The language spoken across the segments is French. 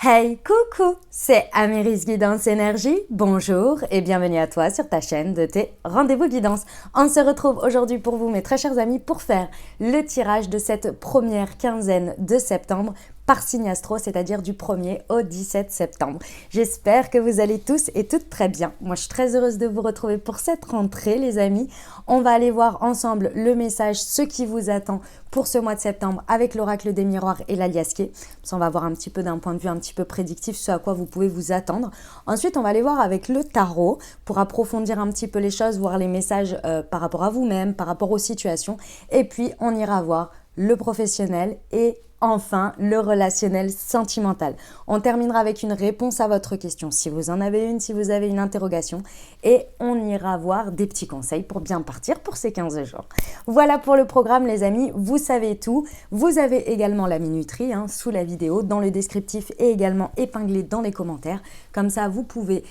Hey, coucou, c'est Améris Guidance Énergie. Bonjour et bienvenue à toi sur ta chaîne de tes rendez-vous guidance. On se retrouve aujourd'hui pour vous, mes très chers amis, pour faire le tirage de cette première quinzaine de septembre par signe astro, c'est-à-dire du 1er au 17 septembre. J'espère que vous allez tous et toutes très bien. Moi, je suis très heureuse de vous retrouver pour cette rentrée, les amis. On va aller voir ensemble le message, ce qui vous attend pour ce mois de septembre avec l'oracle des miroirs et l'aliasqué. Ça, on va voir un petit peu d'un point de vue un petit peu prédictif ce à quoi vous pouvez vous attendre. Ensuite, on va aller voir avec le tarot pour approfondir un petit peu les choses, voir les messages par rapport à vous-même, par rapport aux situations. Et puis, on ira voir le professionnel et enfin, le relationnel sentimental. On terminera avec une réponse à votre question, si vous en avez une, si vous avez une interrogation. Et on ira voir des petits conseils pour bien partir pour ces 15 jours. Voilà pour le programme, les amis. Vous savez tout. Vous avez également la minuterie sous la vidéo, dans le descriptif et également épinglé dans les commentaires. Comme ça, vous pouvez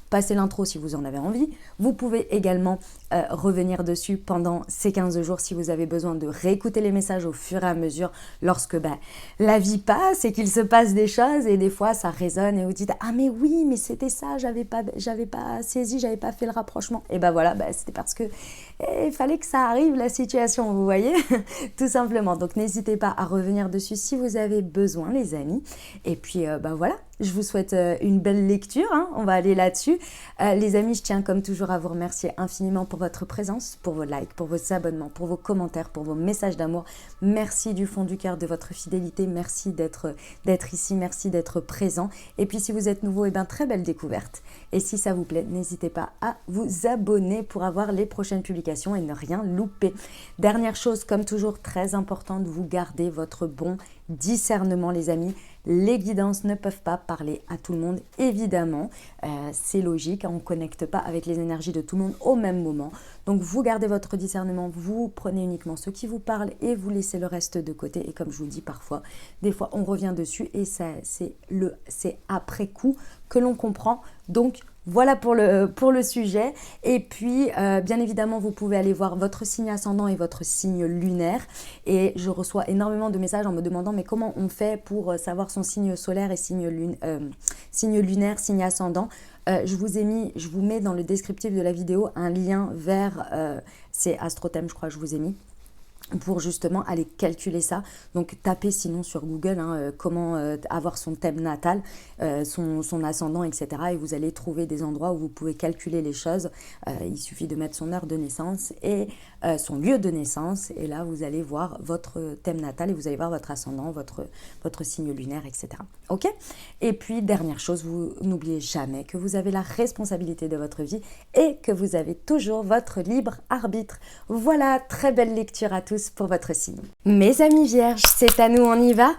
passer l'intro si vous en avez envie. Vous pouvez également revenir dessus pendant ces 15 jours si vous avez besoin de réécouter les messages au fur et à mesure lorsque la vie passe et qu'il se passe des choses et des fois ça résonne et vous dites ah mais oui mais c'était ça, j'avais pas saisi, j'avais pas fait le rapprochement et voilà, c'était parce que il fallait que ça arrive la situation, vous voyez tout simplement. Donc n'hésitez pas à revenir dessus si vous avez besoin, les amis. Et puis voilà, je vous souhaite une belle lecture, on va aller là-dessus. Les amis, je tiens comme toujours à vous remercier infiniment pour votre présence, pour vos likes, pour vos abonnements, pour vos commentaires, pour vos messages d'amour. Merci du fond du cœur de votre fidélité, merci d'être ici, merci d'être présent. Et puis si vous êtes nouveau, très belle découverte. Et si ça vous plaît, n'hésitez pas à vous abonner pour avoir les prochaines publications et ne rien louper. Dernière chose, comme toujours, très importante, vous gardez votre bon discernement, les amis. Les guidances ne peuvent pas parler à tout le monde, évidemment, c'est logique, on ne connecte pas avec les énergies de tout le monde au même moment. Donc vous gardez votre discernement, vous prenez uniquement ce qui vous parle et vous laissez le reste de côté. Et comme je vous dis parfois, des fois on revient dessus et c'est après coup que l'on comprend. Donc voilà pour le sujet. Et puis, bien évidemment, vous pouvez aller voir votre signe ascendant et votre signe lunaire. Et je reçois énormément de messages en me demandant mais comment on fait pour savoir son signe solaire et signe lunaire, signe ascendant. Je vous mets dans le descriptif de la vidéo un lien vers, c'est Astrothème, je crois que je vous ai mis, pour justement aller calculer ça. Donc tapez sinon sur Google comment avoir son thème natal, son ascendant, etc. Et vous allez trouver des endroits où vous pouvez calculer les choses. Il suffit de mettre son heure de naissance et son lieu de naissance. Et là, vous allez voir votre thème natal et vous allez voir votre ascendant, votre signe lunaire, etc. Ok ? Et puis, dernière chose, vous n'oubliez jamais que vous avez la responsabilité de votre vie et que vous avez toujours votre libre arbitre. Voilà, très belle lecture à tous pour votre signe. Mes amis vierges, c'est à nous, on y va.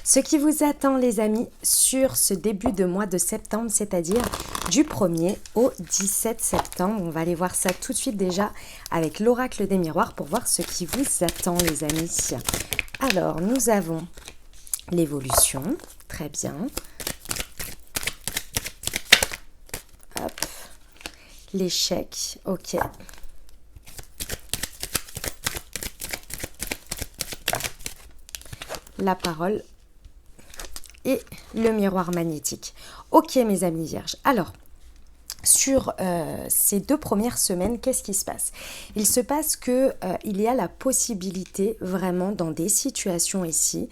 Ce qui vous attend, les amis, sur ce début de mois de septembre, c'est-à-dire du 1er au 17 septembre. On va aller voir ça tout de suite déjà avec l'oracle des miroirs pour voir ce qui vous attend, les amis. Alors, nous avons l'évolution, très bien. Hop. L'échec, ok. La parole et le miroir magnétique. Ok, mes amis vierges. Alors, sur ces 2 premières semaines, qu'est-ce qui se passe? Il se passe que il y a la possibilité vraiment dans des situations ici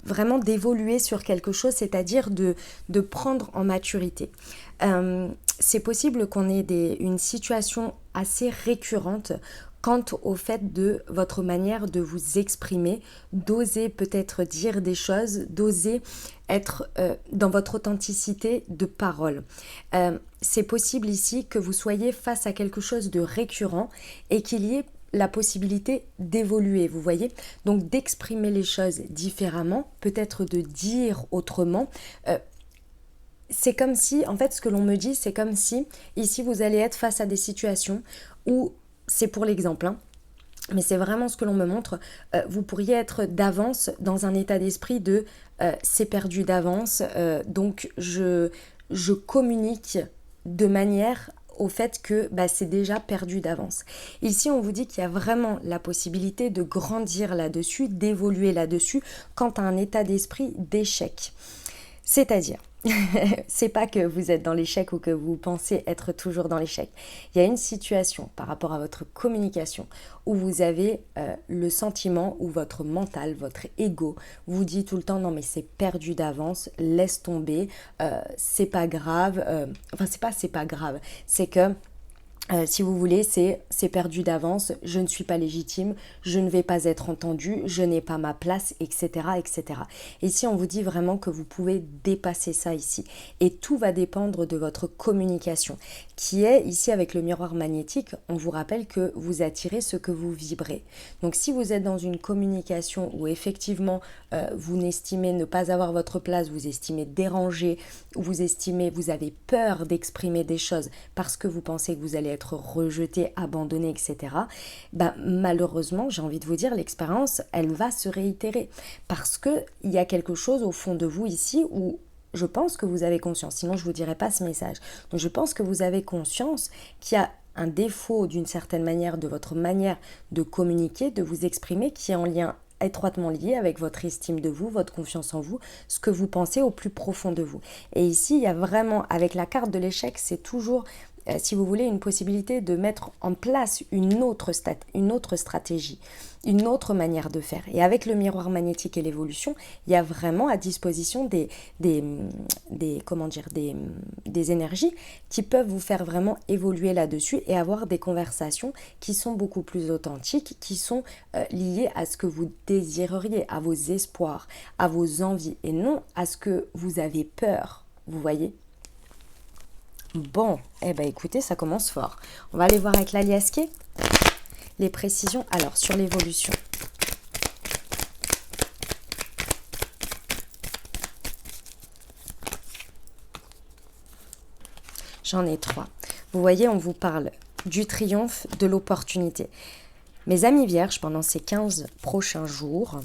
vraiment d'évoluer sur quelque chose, c'est-à-dire de prendre en maturité. C'est possible qu'on ait une situation assez récurrente quant au fait de votre manière de vous exprimer, d'oser peut-être dire des choses, d'oser être dans votre authenticité de parole. C'est possible ici que vous soyez face à quelque chose de récurrent et qu'il y ait la possibilité d'évoluer, vous voyez, donc d'exprimer les choses différemment, peut-être de dire autrement. C'est comme si, en fait, ce que l'on me dit, c'est comme si, ici, vous allez être face à des situations où, c'est pour l'exemple, mais c'est vraiment ce que l'on me montre, vous pourriez être d'avance dans un état d'esprit de c'est perdu d'avance, donc je communique de manière au fait que c'est déjà perdu d'avance. Ici, on vous dit qu'il y a vraiment la possibilité de grandir là-dessus, d'évoluer là-dessus quant à un état d'esprit d'échec. C'est-à-dire, c'est pas que vous êtes dans l'échec ou que vous pensez être toujours dans l'échec. Il y a une situation par rapport à votre communication où vous avez le sentiment où votre mental, votre ego vous dit tout le temps non mais c'est perdu d'avance, laisse tomber, c'est pas grave. C'est pas grave, c'est que si vous voulez, c'est perdu d'avance, je ne suis pas légitime, je ne vais pas être entendue, je n'ai pas ma place, etc., etc. Et ici, on vous dit vraiment que vous pouvez dépasser ça ici. Et tout va dépendre de votre communication, qui est ici avec le miroir magnétique, on vous rappelle que vous attirez ce que vous vibrez. Donc si vous êtes dans une communication où effectivement vous estimez ne pas avoir votre place, vous estimez déranger, vous avez peur d'exprimer des choses parce que vous pensez que vous allez être rejeté, abandonné, etc. Malheureusement, j'ai envie de vous dire, l'expérience, elle va se réitérer parce qu'il y a quelque chose au fond de vous ici où je pense que vous avez conscience, sinon je ne vous dirai pas ce message. Donc je pense que vous avez conscience qu'il y a un défaut d'une certaine manière de votre manière de communiquer, de vous exprimer, qui est en lien étroitement lié avec votre estime de vous, votre confiance en vous, ce que vous pensez au plus profond de vous. Et ici, il y a vraiment, avec la carte de l'échec, c'est toujours, si vous voulez, une possibilité de mettre en place une autre stratégie, une autre manière de faire. Et avec le miroir magnétique et l'évolution, il y a vraiment à disposition des énergies qui peuvent vous faire vraiment évoluer là-dessus et avoir des conversations qui sont beaucoup plus authentiques, qui sont liées à ce que vous désireriez, à vos espoirs, à vos envies et non à ce que vous avez peur, vous voyez ? Bon, écoutez, ça commence fort. On va aller voir avec l'aliasqué les précisions. Alors, sur l'évolution. J'en ai 3. Vous voyez, on vous parle du triomphe, de l'opportunité. Mes amis vierges, pendant ces 15 prochains jours,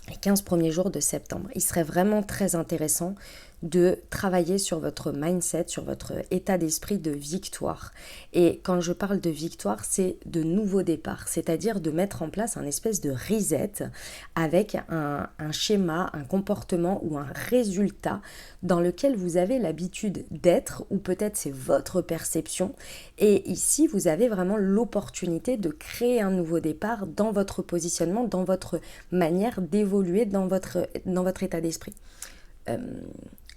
les 15 premiers jours de septembre, il serait vraiment très intéressant de travailler sur votre mindset, sur votre état d'esprit de victoire. Et quand je parle de victoire, c'est de nouveau départ, c'est-à-dire de mettre en place un espèce de reset avec un schéma, un comportement ou un résultat dans lequel vous avez l'habitude d'être, ou peut-être c'est votre perception. Et ici, vous avez vraiment l'opportunité de créer un nouveau départ dans votre positionnement, dans votre manière d'évoluer, dans votre état d'esprit.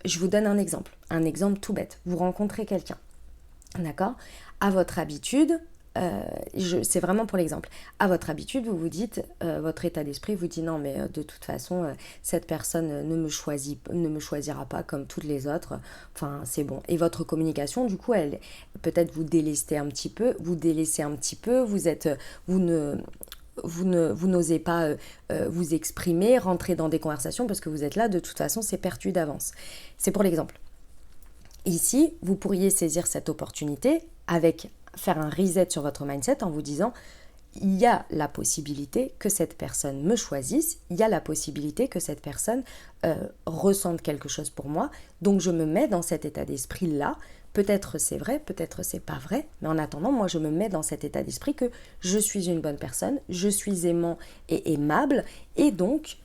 Je vous donne un exemple tout bête. Vous rencontrez quelqu'un, d'accord ? À votre habitude, c'est vraiment pour l'exemple. À votre habitude, vous vous dites, votre état d'esprit vous dit non, mais de toute façon, cette personne ne me choisira pas comme toutes les autres. Enfin, c'est bon. Et votre communication, du coup, peut-être vous délaissez un petit peu, vous n'osez pas vous exprimer, rentrer dans des conversations parce que vous êtes là, de toute façon, c'est perdu d'avance. C'est pour l'exemple. Ici, vous pourriez saisir cette opportunité faire un reset sur votre mindset en vous disant il y a la possibilité que cette personne me choisisse, il y a la possibilité que cette personne ressente quelque chose pour moi, donc je me mets dans cet état d'esprit-là. Peut-être c'est vrai, peut-être c'est pas vrai, mais en attendant, moi je me mets dans cet état d'esprit que je suis une bonne personne, je suis aimant et aimable, et donc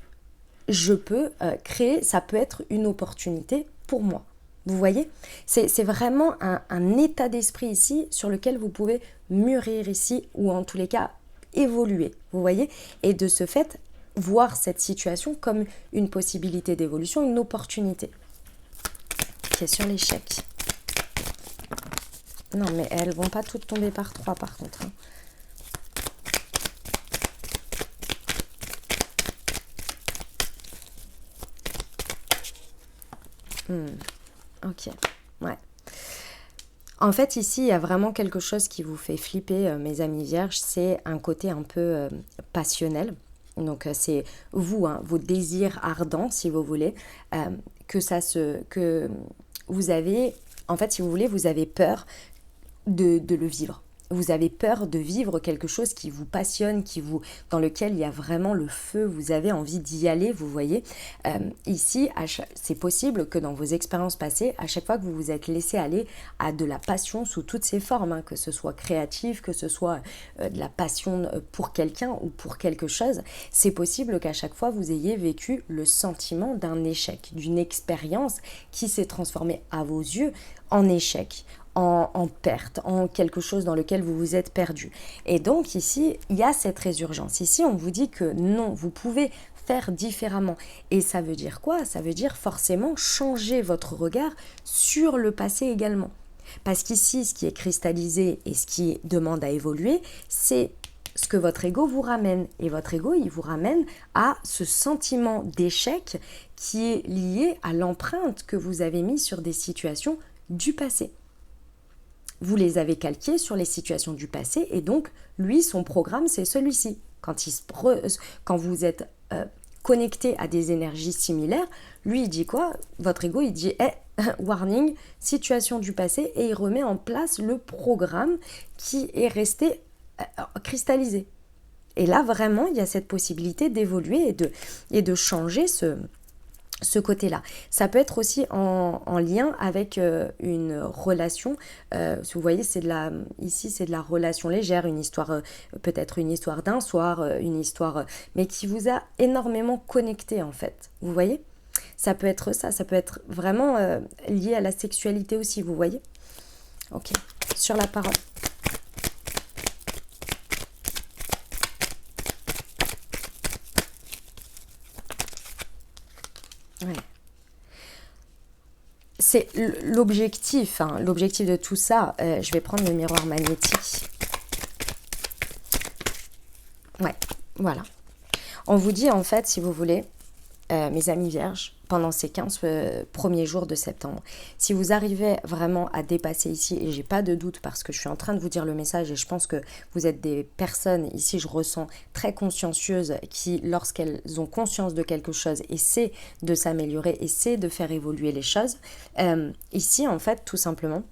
je peux créer, ça peut être une opportunité pour moi. Vous voyez ? C'est vraiment un état d'esprit ici sur lequel vous pouvez mûrir ici, ou en tous les cas évoluer, vous voyez ? Et de ce fait, voir cette situation comme une possibilité d'évolution, une opportunité. Ok, sur l'échec. Non, mais elles vont pas toutes tomber par 3 par contre. Ok, ouais. En fait, ici, il y a vraiment quelque chose qui vous fait flipper, mes amis vierges, c'est un côté un peu passionnel. Donc, c'est vous, vos désirs ardents, si vous voulez, que vous avez, en fait, si vous voulez, vous avez peur de le vivre. vous avez peur de vivre quelque chose qui vous passionne, dans lequel il y a vraiment le feu, vous avez envie d'y aller, vous voyez. Ici, c'est possible que dans vos expériences passées, à chaque fois que vous vous êtes laissé aller à de la passion sous toutes ses formes, hein, que ce soit créatif, que ce soit de la passion pour quelqu'un ou pour quelque chose, c'est possible qu'à chaque fois vous ayez vécu le sentiment d'un échec, d'une expérience qui s'est transformée à vos yeux en échec, en perte, en quelque chose dans lequel vous vous êtes perdu. Et donc ici, il y a cette résurgence. Ici, on vous dit que non, vous pouvez faire différemment. Et ça veut dire quoi? Ça veut dire forcément changer votre regard sur le passé également. Parce qu'ici, ce qui est cristallisé et ce qui demande à évoluer, c'est ce que votre ego vous ramène. Et votre ego, il vous ramène à ce sentiment d'échec qui est lié à l'empreinte que vous avez mise sur des situations du passé. Vous les avez calqués sur les situations du passé et donc, lui, son programme, c'est celui-ci. Quand vous êtes connecté à des énergies similaires, lui, il dit quoi? Votre ego, il dit warning, situation du passé, et il remet en place le programme qui est resté cristallisé. Et là, vraiment, il y a cette possibilité d'évoluer et de changer ce côté-là. Ça peut être aussi en lien avec une relation. Vous voyez, ici, c'est de la relation légère, une histoire, peut-être une histoire d'un soir, une histoire, mais qui vous a énormément connecté en fait. Vous voyez? Ça peut être ça, ça peut être vraiment lié à la sexualité aussi, vous voyez? Ok, sur la parole. Ouais. C'est l'objectif, hein, l'objectif de tout ça. Je vais prendre le miroir magnétique. Ouais, voilà. On vous dit en fait, si vous voulez, mes amis vierges, pendant ces 15 premiers jours de septembre, si vous arrivez vraiment à dépasser ici, et j'ai pas de doute parce que je suis en train de vous dire le message et je pense que vous êtes des personnes, ici je ressens très consciencieuses qui, lorsqu'elles ont conscience de quelque chose, essaient de s'améliorer, essaient de faire évoluer les choses. Ici, en fait, tout simplement,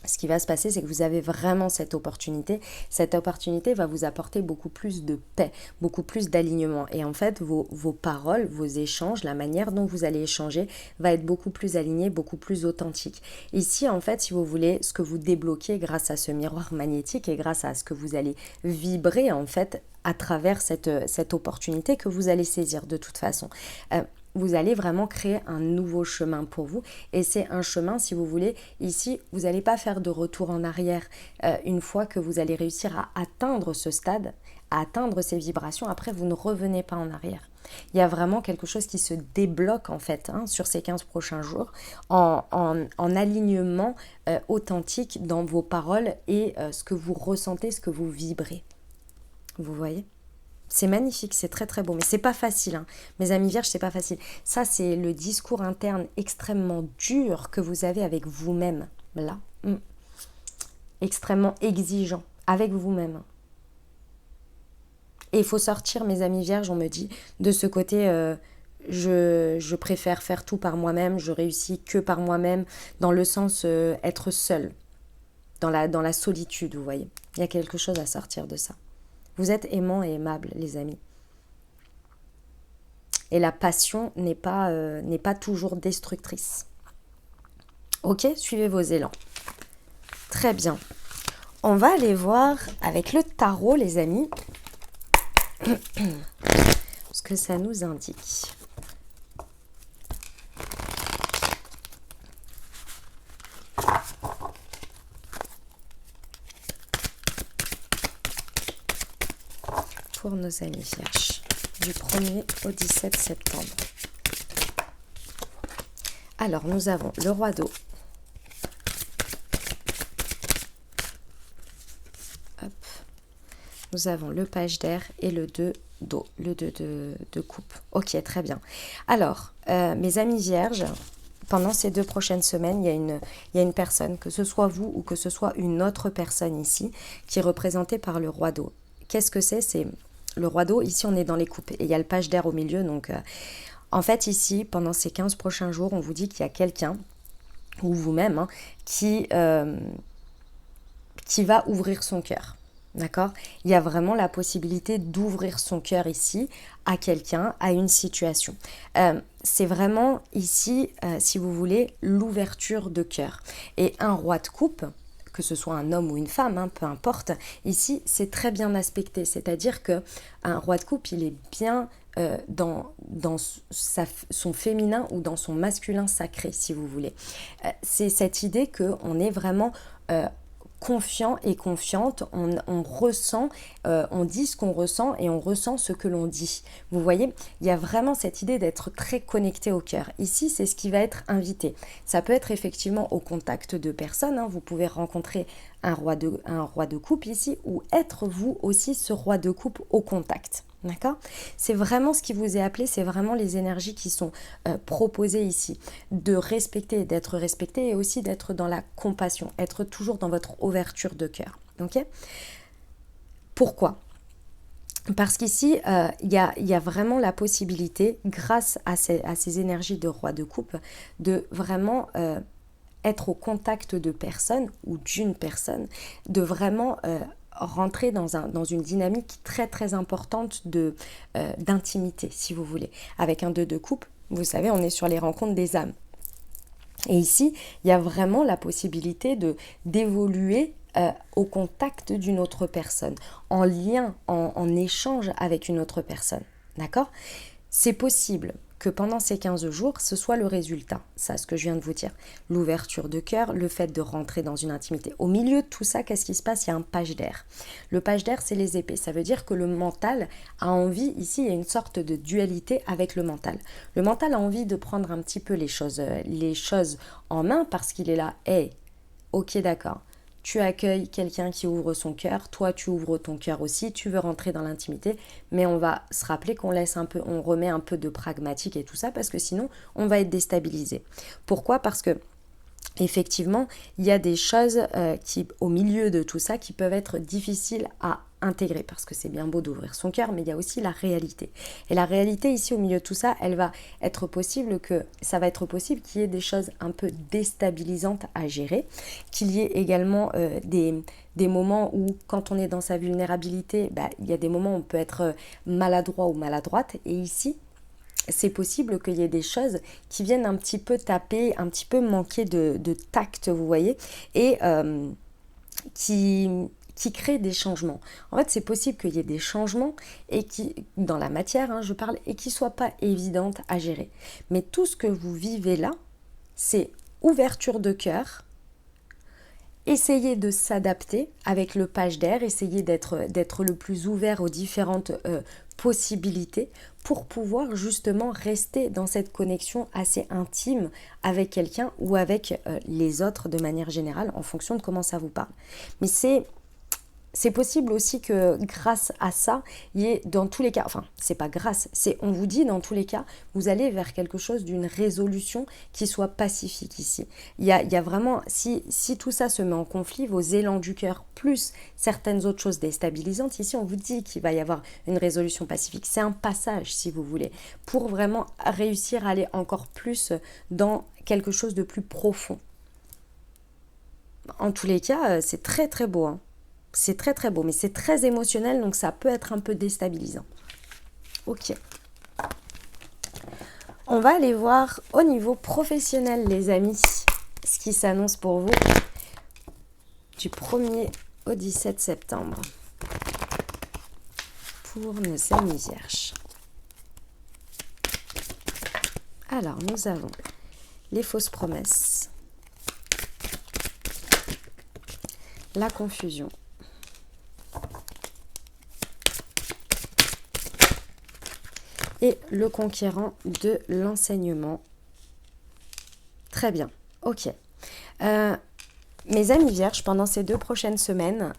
ce qui va se passer, c'est que vous avez vraiment cette opportunité. Cette opportunité va vous apporter beaucoup plus de paix, beaucoup plus d'alignement. Et en fait, vos paroles, vos échanges, la manière dont vous allez échanger va être beaucoup plus alignée, beaucoup plus authentique. Ici, en fait, si vous voulez, ce que vous débloquez grâce à ce miroir magnétique et grâce à ce que vous allez vibrer, en fait, à travers cette opportunité que vous allez saisir de toute façon. Vous allez vraiment créer un nouveau chemin pour vous. Et c'est un chemin, si vous voulez, ici, vous n'allez pas faire de retour en arrière. Une fois que vous allez réussir à atteindre ce stade, à atteindre ces vibrations, après, vous ne revenez pas en arrière. Il y a vraiment quelque chose qui se débloque, en fait, hein, sur ces 15 prochains jours, en alignement authentique dans vos paroles et ce que vous ressentez, ce que vous vibrez. Vous voyez ? C'est magnifique, c'est très très beau, mais c'est pas facile, hein. Mes amis vierges, c'est pas facile. Ça, c'est le discours interne extrêmement dur que vous avez avec vous-même, là. Extrêmement exigeant, avec vous-même. Et il faut sortir, mes amis vierges, on me dit, de ce côté, je préfère faire tout par moi-même, je réussis que par moi-même, dans le sens être seule, dans la solitude, vous voyez. Il y a quelque chose à sortir de ça. Vous êtes aimants et aimables, les amis. Et la passion n'est pas toujours destructrice. Ok, suivez vos élans. Très bien. On va aller voir avec le tarot, les amis, ce que ça nous indique. Pour nos amis vierges, du 1er au 17 septembre. Alors, nous avons le roi d'eau. Hop. Nous avons le page d'air et le 2 d'eau, le 2 de coupe. Ok, très bien. Alors, mes amis vierges, pendant ces 2 prochaines semaines, il y a une personne, que ce soit vous ou que ce soit une autre personne ici, qui est représentée par le roi d'eau. Qu'est-ce que c'est ? C'est le roi d'eau. Ici, on est dans les coupes et il y a le page d'air au milieu. Donc, en fait, ici, pendant ces 15 prochains jours, on vous dit qu'il y a quelqu'un, ou vous-même, hein, qui qui va ouvrir son cœur. D'accord? Il y a vraiment la possibilité d'ouvrir son cœur ici à quelqu'un, à une situation. C'est vraiment ici, si vous voulez, l'ouverture de cœur. Et un roi de coupe, que ce soit un homme ou une femme, hein, peu importe, ici c'est très bien aspecté. C'est-à-dire qu'un roi de coupe, il est bien dans son féminin ou dans son masculin sacré, si vous voulez. C'est cette idée qu'on est vraiment confiant et confiante, on ressent, on dit ce qu'on ressent et on ressent ce que l'on dit. Vous voyez, il y a vraiment cette idée d'être très connecté au cœur. Ici, c'est ce qui va être invité. Ça peut être effectivement au contact de personnes, hein. Vous pouvez rencontrer un roi de coupe ici ou être vous aussi ce roi de coupe au contact. D'accord? C'est vraiment ce qui vous est appelé, c'est vraiment les énergies qui sont proposées ici. De respecter, d'être respecté et aussi d'être dans la compassion, être toujours dans votre ouverture de cœur. Ok? Pourquoi? Parce qu'ici, il y a vraiment la possibilité, grâce à ces énergies de roi de coupe, de vraiment être au contact de personnes ou d'une personne, de vraiment rentrer dans une dynamique très très importante d'intimité, si vous voulez. Avec un 2 de coupe, vous savez, on est sur les rencontres des âmes. Et ici, il y a vraiment la possibilité d'évoluer au contact d'une autre personne, en lien, en échange avec une autre personne. D'accord? C'est possible que pendant ces 15 jours, ce soit le résultat. Ça, ce que je viens de vous dire. L'ouverture de cœur, le fait de rentrer dans une intimité. Au milieu de tout ça, qu'est-ce qui se passe? Il y a un page d'air. Le page d'air, c'est les épées. Ça veut dire que le mental a envie, ici, il y a une sorte de dualité avec le mental. Le mental a envie de prendre un petit peu les choses en main parce qu'il est là. Hey, ok, d'accord. Tu accueilles quelqu'un qui ouvre son cœur, toi tu ouvres ton cœur aussi, tu veux rentrer dans l'intimité, mais on va se rappeler qu'on on remet un peu de pragmatique et tout ça, parce que sinon on va être déstabilisé. Pourquoi? Parce que effectivement, il y a des choses qui, au milieu de tout ça, qui peuvent être difficiles à intégrer, parce que c'est bien beau d'ouvrir son cœur, mais il y a aussi la réalité. Et la réalité ici, au milieu de tout ça, ça va être possible qu'il y ait des choses un peu déstabilisantes à gérer, qu'il y ait également des moments où, quand on est dans sa vulnérabilité, il y a des moments où on peut être maladroit ou maladroite, et ici, c'est possible qu'il y ait des choses qui viennent un petit peu taper, un petit peu manquer de tact, vous voyez, et qui créent des changements. En fait, c'est possible qu'il y ait des changements et dans la matière, hein, je parle, et qui ne soient pas évidentes à gérer. Mais tout ce que vous vivez là, c'est ouverture de cœur, essayez de s'adapter avec le page d'air, essayez d'être le plus ouvert aux différentes possibilités pour pouvoir justement rester dans cette connexion assez intime avec quelqu'un ou avec les autres de manière générale en fonction de comment ça vous parle. Mais c'est possible aussi que grâce à ça, il y ait dans tous les cas, enfin c'est pas grâce, on vous dit dans tous les cas, vous allez vers quelque chose d'une résolution qui soit pacifique ici. Il y a vraiment, si tout ça se met en conflit, vos élans du cœur plus certaines autres choses déstabilisantes, ici on vous dit qu'il va y avoir une résolution pacifique. C'est un passage si vous voulez, pour vraiment réussir à aller encore plus dans quelque chose de plus profond. En tous les cas, c'est très très beau, hein. C'est très très beau, mais c'est très émotionnel, donc ça peut être un peu déstabilisant. Ok. On va aller voir au niveau professionnel, les amis, ce qui s'annonce pour vous du 1er au 17 septembre pour nos amis vierges. Alors, nous avons les fausses promesses, la confusion, et le conquérant de l'enseignement. Très bien, ok. Mes amis vierges, pendant ces 2 prochaines semaines,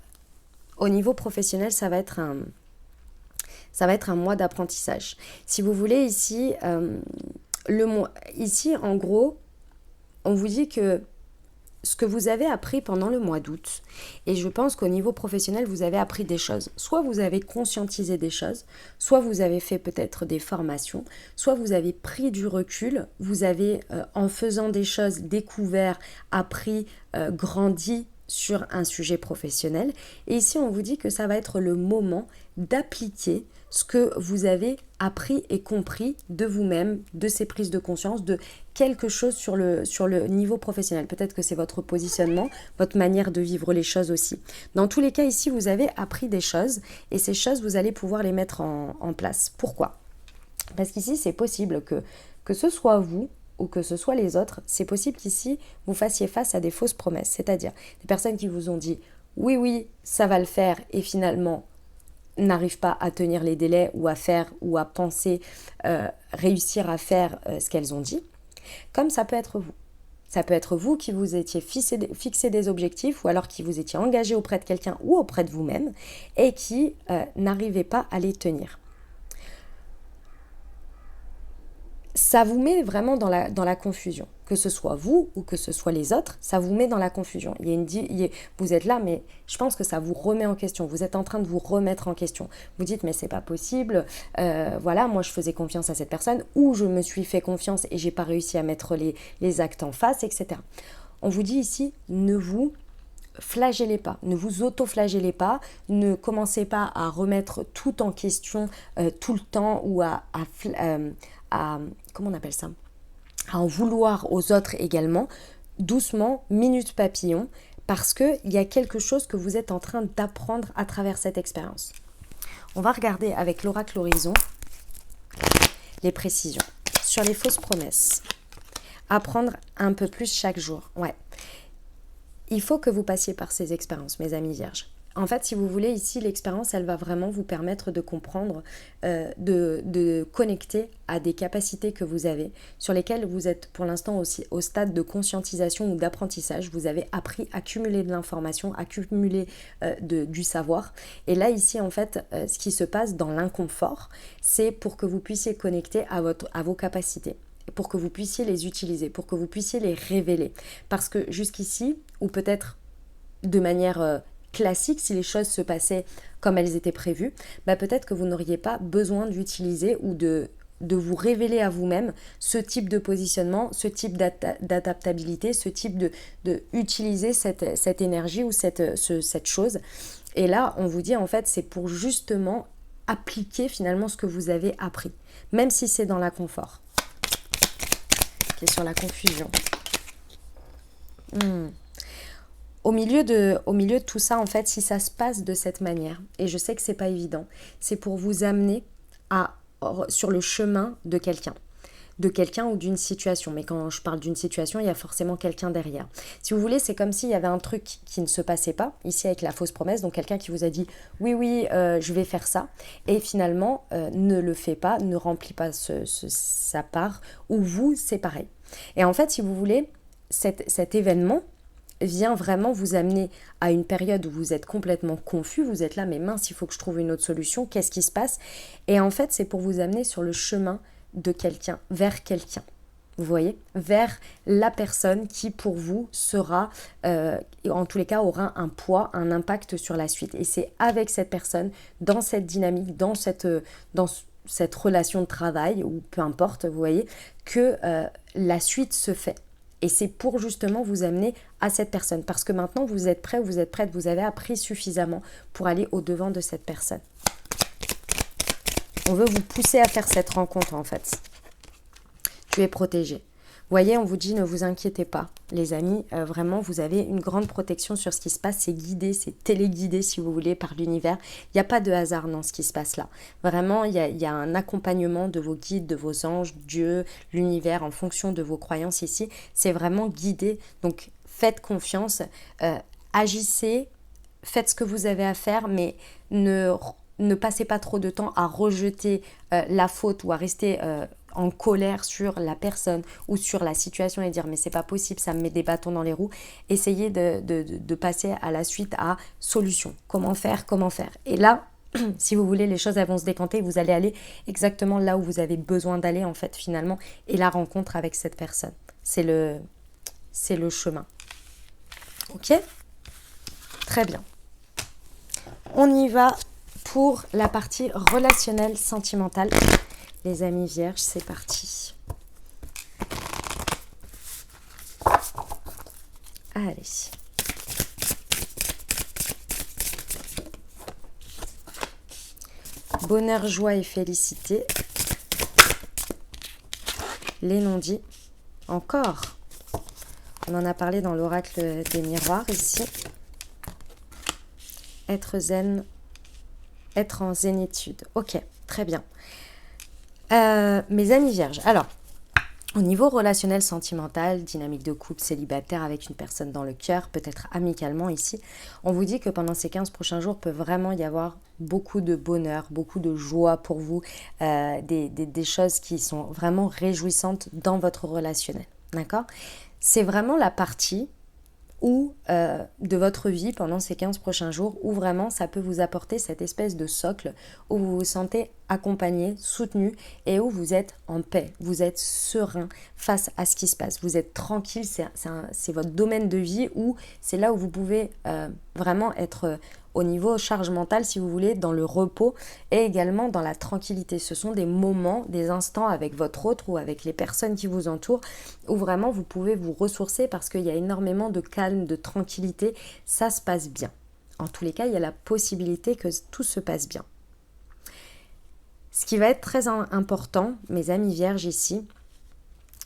au niveau professionnel, ça va être un mois d'apprentissage. Si vous voulez, ici, ici, en gros, on vous dit que ce que vous avez appris pendant le mois d'août, et je pense qu'au niveau professionnel, vous avez appris des choses. Soit vous avez conscientisé des choses, soit vous avez fait peut-être des formations, soit vous avez pris du recul, vous avez, en faisant des choses, découvert, appris, grandi, sur un sujet professionnel. Et ici, on vous dit que ça va être le moment d'appliquer ce que vous avez appris et compris de vous-même, de ces prises de conscience, de quelque chose sur le niveau professionnel. Peut-être que c'est votre positionnement, votre manière de vivre les choses aussi. Dans tous les cas, ici, vous avez appris des choses et ces choses, vous allez pouvoir les mettre en place. Pourquoi ? Parce qu'ici, c'est possible que ce soit vous ou que ce soit les autres, c'est possible qu'ici, vous fassiez face à des fausses promesses. C'est-à-dire des personnes qui vous ont dit « oui, oui, ça va le faire » et finalement n'arrivent pas à tenir les délais ou à faire ou à penser, réussir à faire ce qu'elles ont dit. Comme ça peut être vous. Ça peut être vous qui vous étiez fixé des objectifs ou alors qui vous étiez engagé auprès de quelqu'un ou auprès de vous-même et qui n'arrivez pas à les tenir. Ça vous met vraiment dans la confusion. Que ce soit vous ou que ce soit les autres, ça vous met dans la confusion. Vous êtes là, mais je pense que ça vous remet en question. Vous êtes en train de vous remettre en question. Vous dites, mais c'est pas possible. Voilà, moi je faisais confiance à cette personne ou je me suis fait confiance et j'ai pas réussi à mettre les actes en face, etc. On vous dit ici, ne vous flagellez pas, ne vous auto-flagellez pas, ne commencez pas à remettre tout en question tout le temps ou à comment on appelle ça, à en vouloir aux autres également, doucement, minute papillon, parce qu'il y a quelque chose que vous êtes en train d'apprendre à travers cette expérience. On va regarder avec l'oracle Horizon les précisions sur les fausses promesses. Apprendre un peu plus chaque jour. Ouais. Il faut que vous passiez par ces expériences, mes amis vierges. En fait, si vous voulez, ici, l'expérience, elle va vraiment vous permettre de comprendre, de connecter à des capacités que vous avez, sur lesquelles vous êtes pour l'instant aussi au stade de conscientisation ou d'apprentissage. Vous avez appris à cumuler de l'information, à cumuler du savoir. Et là, ici, en fait, ce qui se passe dans l'inconfort, c'est pour que vous puissiez connecter à vos capacités, pour que vous puissiez les utiliser, pour que vous puissiez les révéler. Parce que jusqu'ici, ou peut-être de manière classique, si les choses se passaient comme elles étaient prévues, peut-être que vous n'auriez pas besoin d'utiliser ou de vous révéler à vous-même ce type de positionnement, ce type d'adaptabilité, ce type de utiliser cette énergie ou cette chose. Et là, on vous dit en fait, c'est pour justement appliquer finalement ce que vous avez appris, même si c'est dans l'inconfort. Qui est sur la confusion. Au milieu de tout ça, en fait, si ça se passe de cette manière, et je sais que c'est pas évident, c'est pour vous amener sur le chemin de quelqu'un ou d'une situation. Mais quand je parle d'une situation, il y a forcément quelqu'un derrière. Si vous voulez, c'est comme s'il y avait un truc qui ne se passait pas, ici avec la fausse promesse, donc quelqu'un qui vous a dit « oui, je vais faire ça », et finalement ne le fait pas, ne remplit pas sa part, ou vous, c'est pareil. Et en fait, si vous voulez, cet événement vient vraiment vous amener à une période où vous êtes complètement confus, vous êtes là, mais mince, il faut que je trouve une autre solution, qu'est-ce qui se passe? Et en fait, c'est pour vous amener sur le chemin de quelqu'un, vers quelqu'un, vous voyez, vers la personne qui pour vous sera, en tous les cas, aura un poids, un impact sur la suite. Et c'est avec cette personne, dans cette dynamique, dans cette relation de travail, ou peu importe, vous voyez, que la suite se fait. Et c'est pour justement vous amener à cette personne. Parce que maintenant, vous êtes prêt ou vous êtes prête, vous avez appris suffisamment pour aller au-devant de cette personne. On veut vous pousser à faire cette rencontre en fait. Tu es protégé. Vous voyez, on vous dit ne vous inquiétez pas, les amis. Vraiment, vous avez une grande protection sur ce qui se passe. C'est guidé, c'est téléguidé si vous voulez par l'univers. Il n'y a pas de hasard dans ce qui se passe là. Vraiment, il y a un accompagnement de vos guides, de vos anges, Dieu, l'univers en fonction de vos croyances ici. C'est vraiment guidé. Donc, faites confiance, agissez, faites ce que vous avez à faire, mais ne passez pas trop de temps à rejeter la faute ou à rester en colère sur la personne ou sur la situation et dire mais c'est pas possible, ça me met des bâtons dans les roues. Essayez de passer à la suite à solution. Comment faire. Et là, si vous voulez, les choses elles vont se décanter, vous allez aller exactement là où vous avez besoin d'aller en fait finalement. Et la rencontre avec cette personne, c'est le chemin. Ok ? Très bien. On y va pour la partie relationnelle, sentimentale. Les amis vierges, c'est parti. Allez. bonheur, joie et félicité. Les non-dits. Encore. On en a parlé dans l'oracle des miroirs ici. Être zen, être en zénitude. Ok, très bien. Mes amis vierges. Alors, au niveau relationnel, sentimental, dynamique de couple, célibataire avec une personne dans le cœur, peut-être amicalement ici, on vous dit que pendant ces 15 prochains jours, peut vraiment y avoir beaucoup de bonheur, beaucoup de joie pour vous, des choses qui sont vraiment réjouissantes dans votre relationnel. D'accord ? C'est vraiment la partie de votre vie pendant ces 15 prochains jours où vraiment ça peut vous apporter cette espèce de socle où vous vous sentez accompagné, soutenu et où vous êtes en paix, vous êtes serein face à ce qui se passe, vous êtes tranquille, c'est votre domaine de vie où c'est là où vous pouvez vraiment être au niveau charge mentale si vous voulez, dans le repos et également dans la tranquillité. Ce sont des moments, des instants avec votre autre ou avec les personnes qui vous entourent où vraiment vous pouvez vous ressourcer parce qu'il y a énormément de calme, de tranquillité, ça se passe bien. En tous les cas, il y a la possibilité que tout se passe bien. Ce qui va être très important, mes amis vierges ici,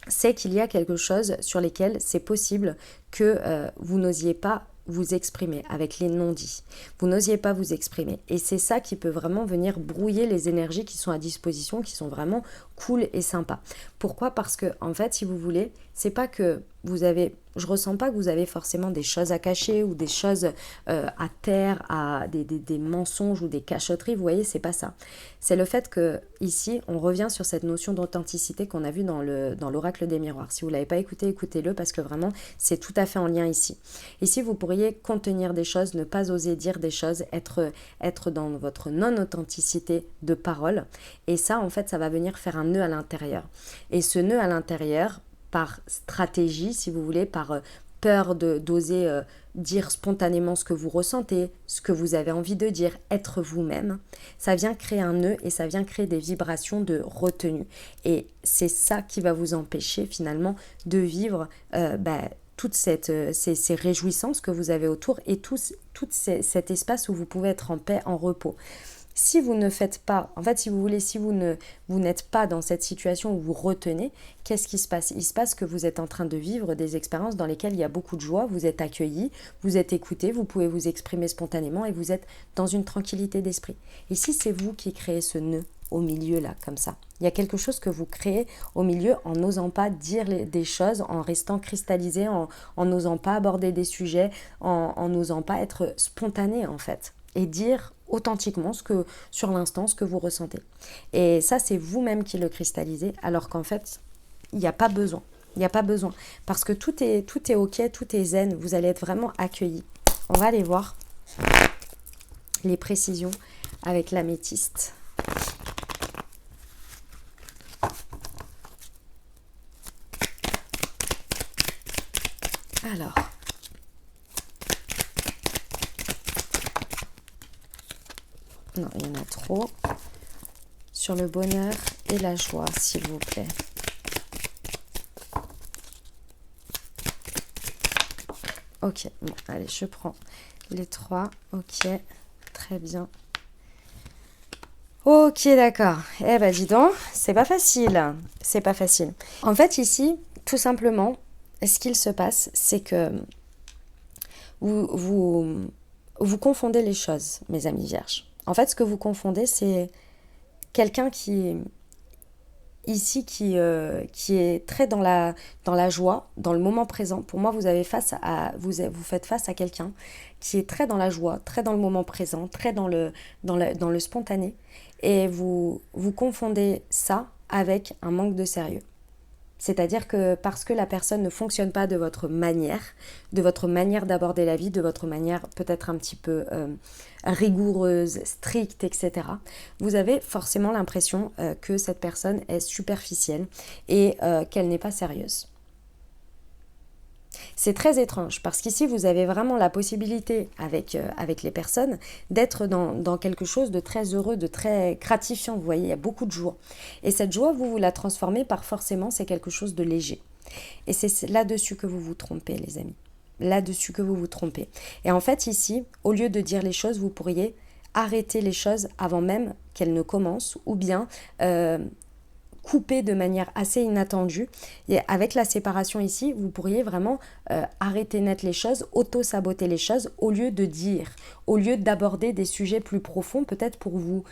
c'est qu'il y a quelque chose sur lesquels c'est possible que vous n'osiez pas vous exprimer avec les non-dits. Vous n'osiez pas vous exprimer. Et c'est ça qui peut vraiment venir brouiller les énergies qui sont à disposition, qui sont vraiment cool et sympas. Pourquoi ? Parce que, en fait, si vous voulez, c'est pas que vous avez... Je ressens pas que vous avez forcément des choses à cacher ou des choses à taire, des mensonges ou des cachotteries. Vous voyez, c'est pas ça. C'est le fait que ici, on revient sur cette notion d'authenticité qu'on a vue dans l'oracle des miroirs. Si vous l'avez pas écouté, écoutez-le parce que vraiment, c'est tout à fait en lien ici. Ici, vous pourriez contenir des choses, ne pas oser dire des choses, être dans votre non-authenticité de parole. Et ça, en fait, ça va venir faire un nœud à l'intérieur. Et ce nœud à l'intérieur, par stratégie, si vous voulez, par peur d'oser dire spontanément ce que vous ressentez, ce que vous avez envie de dire, être vous-même, ça vient créer un nœud et ça vient créer des vibrations de retenue. Et c'est ça qui va vous empêcher finalement de vivre toutes ces réjouissances que vous avez autour et tout cet espace où vous pouvez être en paix, en repos. Si vous ne faites pas, en fait, si vous voulez, si vous n'êtes pas dans cette situation où vous retenez, qu'est-ce qui se passe ? Il se passe que vous êtes en train de vivre des expériences dans lesquelles il y a beaucoup de joie, vous êtes accueillis, vous êtes écoutés, vous pouvez vous exprimer spontanément et vous êtes dans une tranquillité d'esprit. Ici, c'est vous qui créez ce nœud au milieu, là, comme ça. Il y a quelque chose que vous créez au milieu en n'osant pas dire des choses, en restant cristallisé, en n'osant pas aborder des sujets, en n'osant pas être spontané, en fait. Et dire authentiquement sur l'instant ce que vous ressentez. Et ça, c'est vous-même qui le cristallisez, alors qu'en fait, il n'y a pas besoin. Il n'y a pas besoin. Parce que tout est ok, tout est zen. Vous allez être vraiment accueillis. On va aller voir les précisions avec l'améthyste. Alors... Non, il y en a trop. Sur le bonheur et la joie, s'il vous plaît. Ok, bon, allez, je prends les 3. Ok, très bien. Ok, d'accord. Eh ben, dis donc, c'est pas facile. C'est pas facile. En fait, ici, tout simplement, ce qu'il se passe, c'est que vous confondez les choses, mes amis vierges. En fait, ce que vous confondez, c'est quelqu'un qui est très dans la joie, dans le moment présent. Pour moi, vous faites face à quelqu'un qui est très dans la joie, très dans le moment présent, très dans le spontané. Et vous confondez ça avec un manque de sérieux. C'est-à-dire que parce que la personne ne fonctionne pas de votre manière d'aborder la vie, de votre manière peut-être un petit peu rigoureuse, stricte, etc., vous avez forcément l'impression que cette personne est superficielle et qu'elle n'est pas sérieuse. C'est très étrange parce qu'ici, vous avez vraiment la possibilité avec les personnes d'être dans quelque chose de très heureux, de très gratifiant. Vous voyez, il y a beaucoup de joie. Et cette joie, vous la transformez par forcément, c'est quelque chose de léger. Et c'est là-dessus que vous vous trompez, les amis. Là-dessus que vous vous trompez. Et en fait, ici, au lieu de dire les choses, vous pourriez arrêter les choses avant même qu'elle ne commence, ou bien couper de manière assez inattendue. Et avec la séparation ici, vous pourriez vraiment arrêter net les choses, auto-saboter les choses, au lieu de dire, au lieu d'aborder des sujets plus profonds, peut-être pour vous...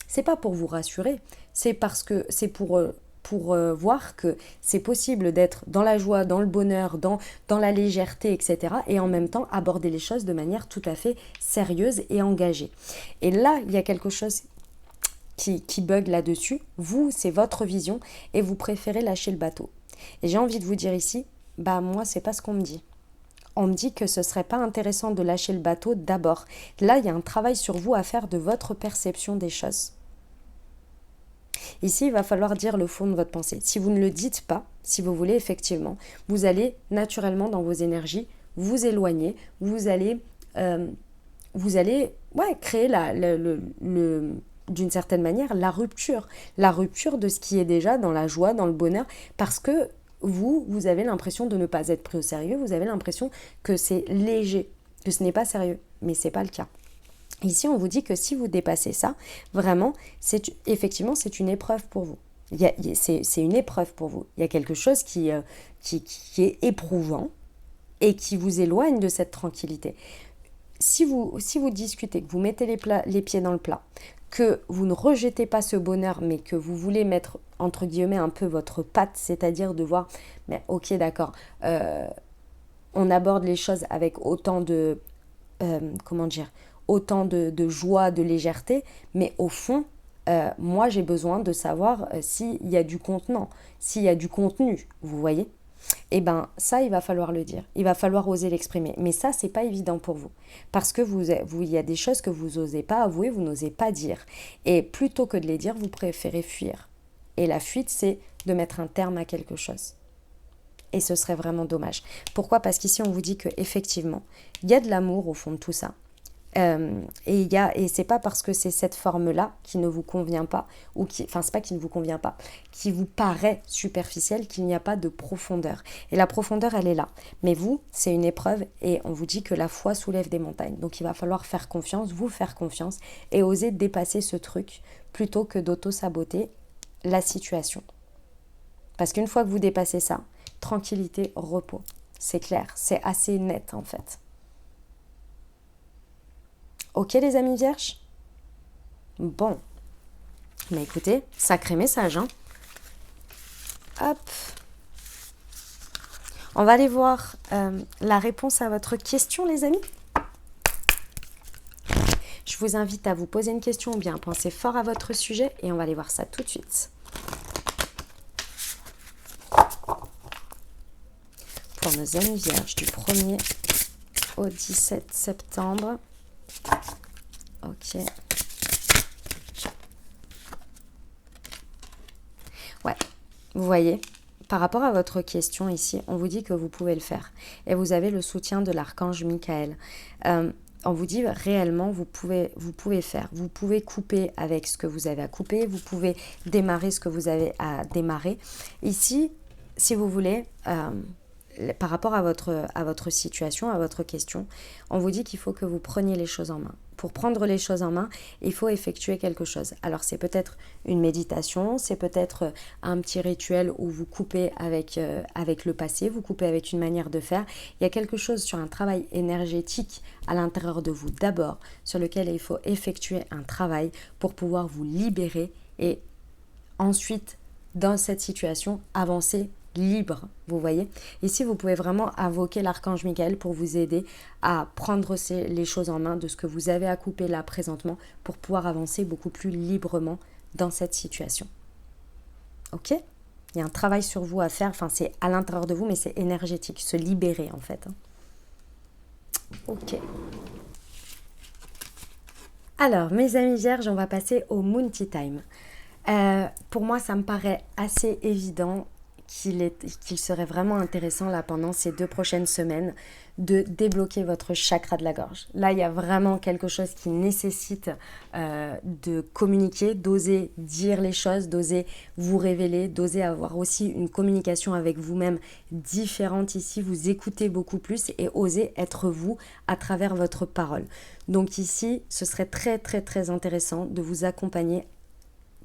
c'est pas pour vous rassurer, c'est parce que c'est pour voir que c'est possible d'être dans la joie, dans le bonheur, dans la légèreté, etc. Et en même temps aborder les choses de manière tout à fait sérieuse et engagée. Et là, il y a quelque chose qui bug là-dessus. Vous, c'est votre vision et vous préférez lâcher le bateau. Et j'ai envie de vous dire ici, bah moi, c'est pas ce qu'on me dit. On me dit que ce serait pas intéressant de lâcher le bateau d'abord. Là, il y a un travail sur vous à faire de votre perception des choses. Ici, il va falloir dire le fond de votre pensée. Si vous ne le dites pas, si vous voulez, effectivement, vous allez naturellement dans vos énergies vous éloigner, vous allez créer d'une certaine manière la rupture de ce qui est déjà dans la joie, dans le bonheur, parce que vous avez l'impression de ne pas être pris au sérieux, vous avez l'impression que c'est léger, que ce n'est pas sérieux, mais ce n'est pas le cas. Ici, on vous dit que si vous dépassez ça, vraiment, effectivement, c'est une épreuve pour vous. C'est une épreuve pour vous. Il y a quelque chose qui est éprouvant et qui vous éloigne de cette tranquillité. Si vous discutez, que vous mettez les pieds dans le plat, que vous ne rejetez pas ce bonheur, mais que vous voulez mettre, entre guillemets, un peu votre patte, c'est-à-dire de voir, mais ok, d'accord, on aborde les choses avec autant de, autant de joie, de légèreté, mais au fond, moi j'ai besoin de savoir s'il y a du contenant, s'il y a du contenu, vous voyez. Eh bien, ça, il va falloir le dire. Il va falloir oser l'exprimer. Mais ça, c'est pas évident pour vous. Parce que il y a des choses que vous n'osez pas avouer, vous n'osez pas dire. Et plutôt que de les dire, vous préférez fuir. Et la fuite, c'est de mettre un terme à quelque chose. Et ce serait vraiment dommage. Pourquoi ? Parce qu'ici, on vous dit qu'effectivement, il y a de l'amour au fond de tout ça. Et c'est pas parce que c'est cette forme-là qui ne vous convient pas, c'est pas qui ne vous convient pas, qui vous paraît superficielle, qu'il n'y a pas de profondeur. Et la profondeur, elle est là. Mais vous, c'est une épreuve et on vous dit que la foi soulève des montagnes. Donc il va falloir faire confiance, vous faire confiance et oser dépasser ce truc plutôt que d'auto-saboter la situation. Parce qu'une fois que vous dépassez ça, tranquillité, repos. C'est clair, c'est assez net en fait. Ok les amis vierges ? Bon. Mais écoutez, sacré message, hein. Hop. On va aller voir la réponse à votre question, les amis. Je vous invite à vous poser une question ou bien à penser fort à votre sujet et on va aller voir ça tout de suite. Pour nos amis vierges du 1er au 17 septembre. Ok. Ouais, vous voyez, par rapport à votre question ici, on vous dit que vous pouvez le faire. Et vous avez le soutien de l'archange Michael. On vous dit réellement, vous pouvez faire. Vous pouvez couper avec ce que vous avez à couper. Vous pouvez démarrer ce que vous avez à démarrer. Ici, si vous voulez... par rapport à votre situation, à votre question, on vous dit qu'il faut que vous preniez les choses en main. Pour prendre les choses en main, il faut effectuer quelque chose. Alors c'est peut-être une méditation, c'est peut-être un petit rituel où vous coupez avec le passé, vous coupez avec une manière de faire. Il y a quelque chose sur un travail énergétique à l'intérieur de vous d'abord, sur lequel il faut effectuer un travail pour pouvoir vous libérer et ensuite, dans cette situation, avancer libre, vous voyez. Ici, vous pouvez vraiment invoquer l'archange Michael pour vous aider à prendre les choses en main de ce que vous avez à couper là présentement pour pouvoir avancer beaucoup plus librement dans cette situation. Ok ? Il y a un travail sur vous à faire, enfin c'est à l'intérieur de vous, mais c'est énergétique, se libérer en fait. Ok. Alors, mes amis vierges, on va passer au Moon Tea Time. Pour moi, ça me paraît assez évident qu'il serait vraiment intéressant là pendant ces 2 prochaines semaines de débloquer votre chakra de la gorge. Là, il y a vraiment quelque chose qui nécessite de communiquer, d'oser dire les choses, d'oser vous révéler, d'oser avoir aussi une communication avec vous-même différente ici, vous écoutez beaucoup plus et oser être vous à travers votre parole. Donc ici, ce serait très très très intéressant de vous accompagner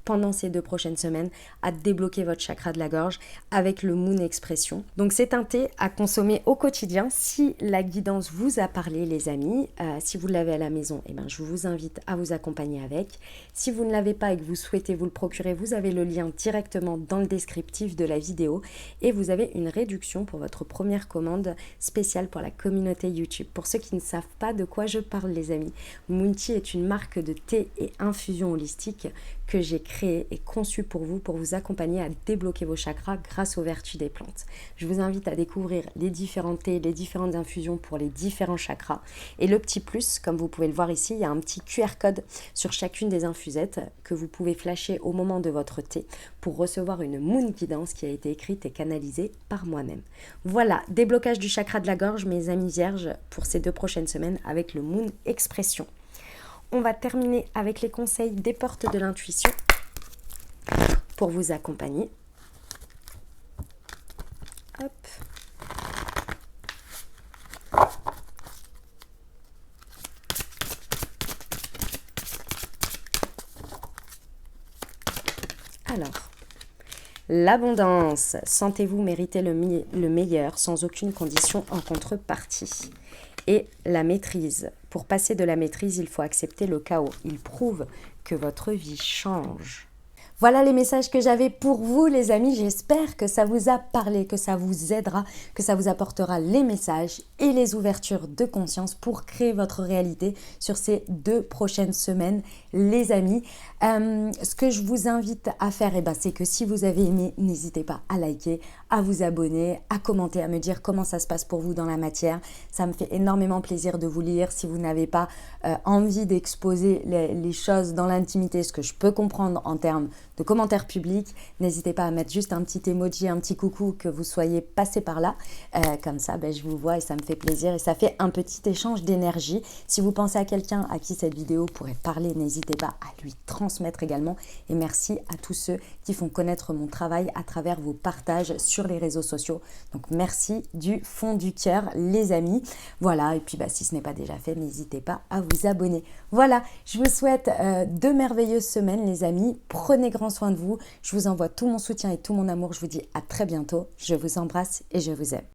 pendant ces 2 prochaines semaines à débloquer votre chakra de la gorge avec le Moon Expression. Donc c'est un thé à consommer au quotidien. Si la guidance vous a parlé les amis, si vous l'avez à la maison, je vous invite à vous accompagner avec. Si vous ne l'avez pas et que vous souhaitez vous le procurer, vous avez le lien directement dans le descriptif de la vidéo et vous avez une réduction pour votre première commande spéciale pour la communauté YouTube. Pour ceux qui ne savent pas de quoi je parle les amis, Moon Tea est une marque de thé et infusion holistique que j'ai créé et conçu pour vous accompagner à débloquer vos chakras grâce aux vertus des plantes. Je vous invite à découvrir les différents thés, les différentes infusions pour les différents chakras. Et le petit plus, comme vous pouvez le voir ici, il y a un petit QR code sur chacune des infusettes que vous pouvez flasher au moment de votre thé pour recevoir une Moon Guidance qui a été écrite et canalisée par moi-même. Voilà, déblocage du chakra de la gorge, mes amis vierges, pour ces 2 prochaines semaines avec le Moon Expression. On va terminer avec les conseils des portes de l'intuition pour vous accompagner. Hop. Alors, l'abondance. Sentez-vous mériter le meilleur sans aucune condition en contrepartie. Et la maîtrise. Pour passer de la maîtrise, il faut accepter le chaos. Il prouve que votre vie change. Voilà les messages que j'avais pour vous les amis, j'espère que ça vous a parlé, que ça vous aidera, que ça vous apportera les messages et les ouvertures de conscience pour créer votre réalité sur ces 2 prochaines semaines les amis. Ce que je vous invite à faire, c'est que si vous avez aimé, n'hésitez pas à liker, à vous abonner, à commenter, à me dire comment ça se passe pour vous dans la matière. Ça me fait énormément plaisir de vous lire. Si vous n'avez pas envie d'exposer les choses dans l'intimité, ce que je peux comprendre en termes de commentaires publics, n'hésitez pas à mettre juste un petit emoji, un petit coucou que vous soyez passé par là. Comme ça, je vous vois et ça me fait plaisir et ça fait un petit échange d'énergie. Si vous pensez à quelqu'un à qui cette vidéo pourrait parler, n'hésitez pas à lui transmettre également. Et merci à tous ceux qui font connaître mon travail à travers vos partages sur les réseaux sociaux. Donc merci du fond du cœur les amis. Voilà, et puis si ce n'est pas déjà fait, n'hésitez pas à vous abonner. Voilà, je vous souhaite 2 merveilleuses semaines les amis. Prenez grand soin de vous. Je vous envoie tout mon soutien et tout mon amour. Je vous dis à très bientôt. Je vous embrasse et je vous aime.